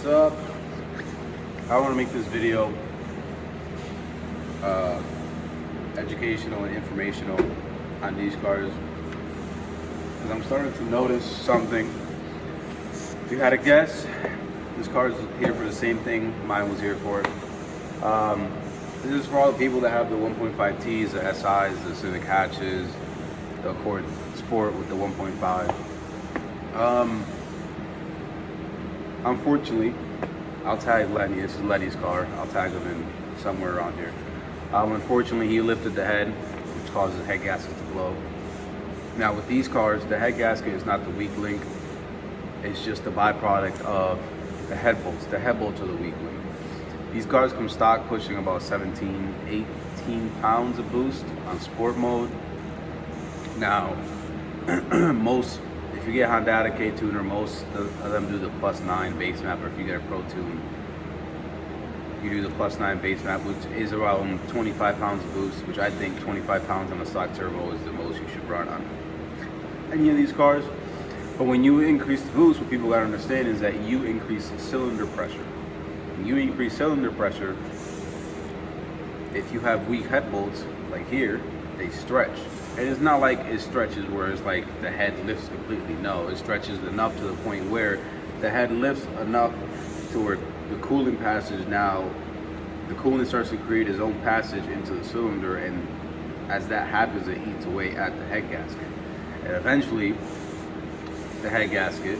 up? I want to make this video educational and informational on these cars because I'm starting to notice something. If you had a guess, this car is here for the same thing mine was here for. This is for all the people that have the 1.5Ts, the SIs, the Civic hatches, the Accord Sport with the 1.5. Unfortunately, I'll tag Lenny. This is Lenny's car. I'll tag him in somewhere around here. Unfortunately, he lifted the head, which causes the head gasket to blow. Now, with these cars, the head gasket is not the weak link. It's just the byproduct of the head bolts. The head bolts are the weak link. These cars come stock pushing about 17, 18 pounds of boost on sport mode. Now, if you get Honda K-Tuner, most of them do the +9 base map, or if you get a Pro Tune, you do the +9 base map, which is around 25 pounds of boost, which I think 25 pounds on a stock turbo is the most you should run on any of these cars. But when you increase the boost, what people gotta understand is that you increase cylinder pressure. When you increase cylinder pressure, if you have weak head bolts, like here, they stretch. And it's not like it stretches where it's like the head lifts completely. No, it stretches enough to the point where the head lifts enough to where the coolant passage now, the coolant starts to create its own passage into the cylinder, and as that happens, it eats away at the head gasket. And eventually, the head gasket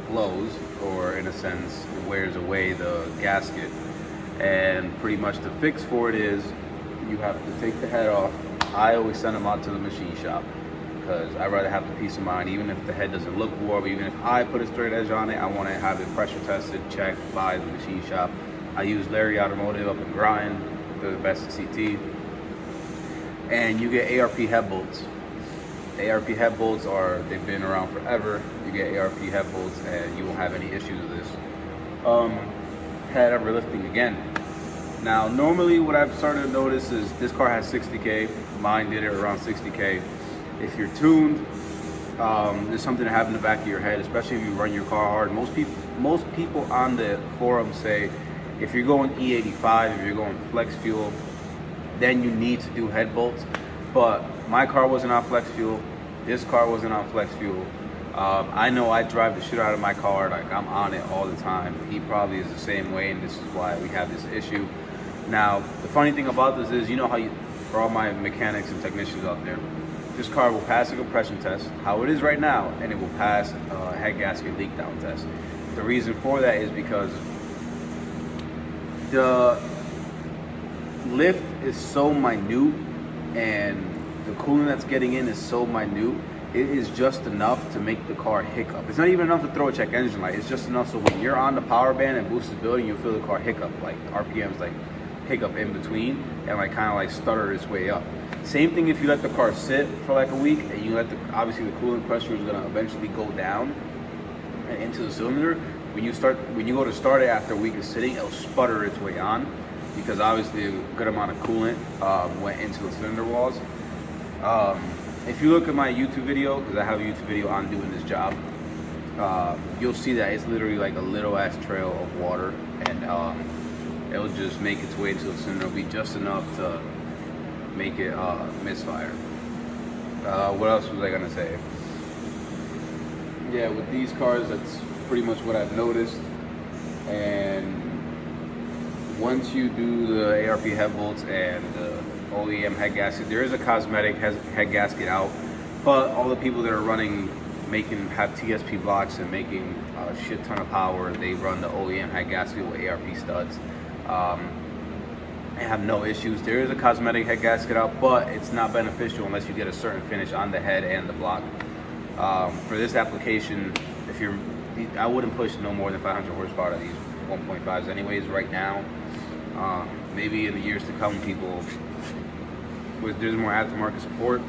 blows, or in a sense, it wears away the gasket. And pretty much the fix for it is you have to take the head off. I always send them out to the machine shop because I'd rather have the peace of mind, even if the head doesn't look warm, even if I put a straight edge on it, I want to have it pressure tested, checked by the machine shop. I use Larry Automotive up in Grind, they're the best at CT. And you get ARP head bolts. ARP head bolts they've been around forever. You get ARP head bolts and you won't have any issues with this. Head ever lifting again. Now, normally what I've started to notice is this car has 60K. Mine did it around 60K. If you're tuned, there's something to have in the back of your head, especially if you run your car hard. Most people on the forum say if you're going E85, if you're going flex fuel, then you need to do head bolts. But my car wasn't on flex fuel. This car wasn't on flex fuel. I know I drive the shit out of my car. Like, I'm on it all the time. He probably is the same way, and this is why we have this issue. Now, the funny thing about this is, you know how for all my mechanics and technicians out there, this car will pass a compression test, how it is right now, and it will pass a head gasket leak down test. The reason for that is because the lift is so minute, and the coolant that's getting in is so minute, it is just enough to make the car hiccup. It's not even enough to throw a check engine light. It's just enough so when you're on the power band and boost is building, you'll feel the car hiccup, like RPMs like hiccup in between and like kind of like stutter its way up. Same thing if you let the car sit for like a week and you let obviously the coolant pressure is gonna eventually go down and into the cylinder. When you go to start it after a week of sitting, it'll sputter its way on because obviously a good amount of coolant went into the cylinder walls. If you look at my YouTube video, because I have a YouTube video on doing this job, you'll see that it's literally like a little ass trail of water, and it'll just make its way into the cylinder. It'll be just enough to make it misfire. What else was I gonna say? Yeah, with these cars, that's pretty much what I've noticed. And once you do the ARP head bolts and the OEM head gasket, there is a Cosmetic head gasket out, but all the people that are running, have TSP blocks and making a shit ton of power, they run the OEM head gasket with ARP studs. They have no issues. There is a Cosmetic head gasket out, but it's not beneficial unless you get a certain finish on the head and the block. For this application, I wouldn't push no more than 500 horsepower to these 1.5s anyways right now. Maybe in the years to come, there's more aftermarket support,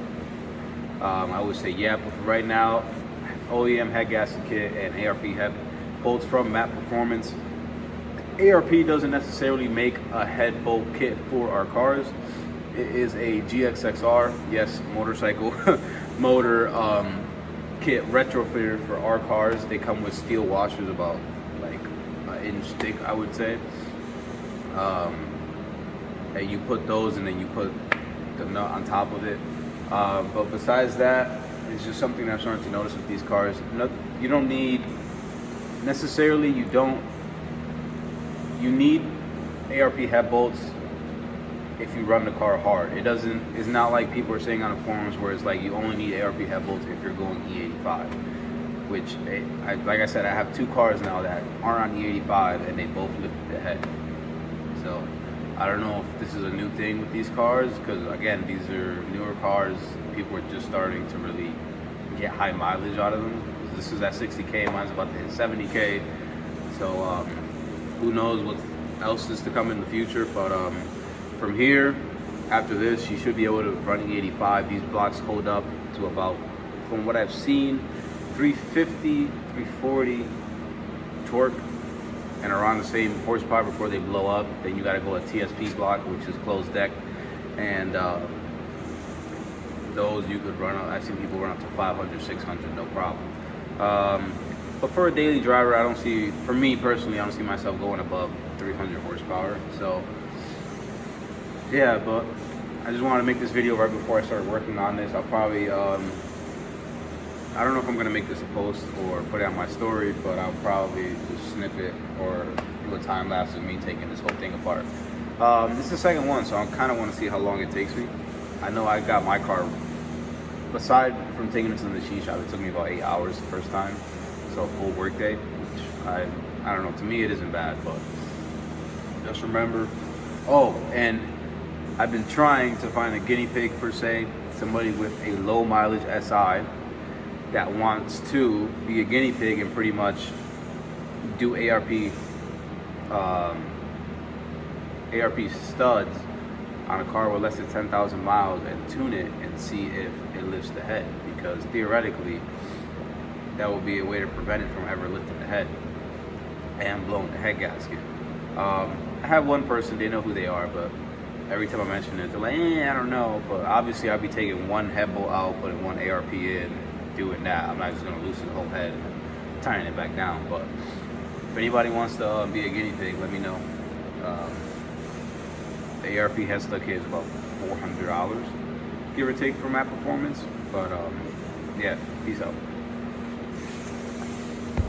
I would say yeah, but for right now, OEM head gasket kit and ARP head bolts from Map Performance. ARP doesn't necessarily make a head bolt kit for our cars. It is a GXXR, yes, motorcycle motor kit retrofitted for our cars. They come with steel washers about like inch thick, I would say. And you put those, and then you put the nut on top of it. But besides that, it's just something that I'm starting to notice with these cars. You don't need necessarily. You need ARP head bolts if you run the car hard. It's not like people are saying on the forums where it's like you only need ARP head bolts if you're going E85, which, like I said, I have 2 cars now that aren't on E85 and they both lift the head. So I don't know if this is a new thing with these cars, because again, these are newer cars. People are just starting to really get high mileage out of them. This is at 60K, mine's about to hit 70K. So who knows what else is to come in the future, but from here, after this, you should be able to run E85. These blocks hold up to about, from what I've seen, 350, 340 torque, and around the same horsepower before they blow up. Then you got to go a TSP block, which is closed deck, and those you could run up. I've seen people run up to 500, 600, no problem. But for a daily driver, I don't see, for me personally, I don't see myself going above 300 horsepower. So yeah, but I just wanted to make this video right before I start working on this. I'll probably, I don't know if I'm going to make this a post or put it on my story, but I'll probably just snip it or do a time lapse of me taking this whole thing apart. This is the second one, so I kind of want to see how long it takes me. I know I got my car, aside from taking it to the machine shop, it took me about 8 hours the first time, so a full work day, which I don't know, to me it isn't bad, but just remember. Oh, and I've been trying to find a guinea pig, per se, somebody with a low mileage SI that wants to be a guinea pig and pretty much do ARP studs on a car with less than 10,000 miles and tune it and see if it lifts the head, because theoretically that will be a way to prevent it from ever lifting the head and blowing the head gasket. I have one person, they know who they are, but every time I mention it, they're like, I don't know. But obviously I'll be taking one head bolt out, putting one ARP in, doing that. I'm not just gonna loosen the whole head and tying it back down. But if anybody wants to be a guinea pig, let me know. The ARP head stuck kit is about $400, give or take, for Map Performance. But yeah, peace out.